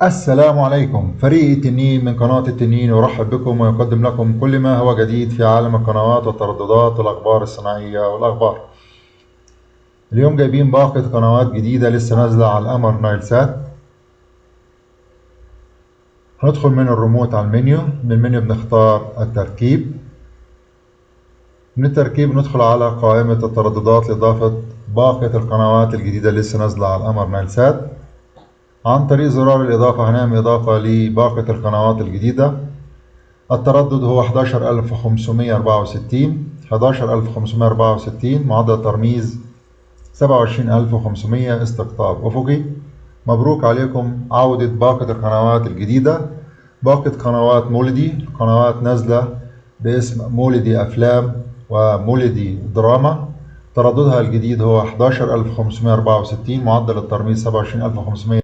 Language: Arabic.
السلام عليكم. فريق التنين من قناة التنين يرحب بكم ويقدم لكم كل ما هو جديد في عالم القنوات والترددات والأخبار الصناعية والأخبار. اليوم جايبين باقة قنوات جديدة لسه نازلة على القمر نايل سات. هندخل من الريموت على المنيو، من المنيو بنختار التركيب، من التركيب ندخل على قائمة الترددات لإضافة باقة القنوات الجديدة اللي لسه نازلة على القمر نايل سات. عن طريق زرار الإضافة هنعمل إضافة لباقة القنوات الجديدة. التردد هو 11564 11564 معدل ترميز 27500 استقطاب أفقي. مبروك عليكم عودة باقة القنوات الجديدة. باقة قنوات مولدي، قنوات نازلة باسم مولدي أفلام ومولدي دراما. ترددها الجديد هو 11564 معدل الترميز 27500.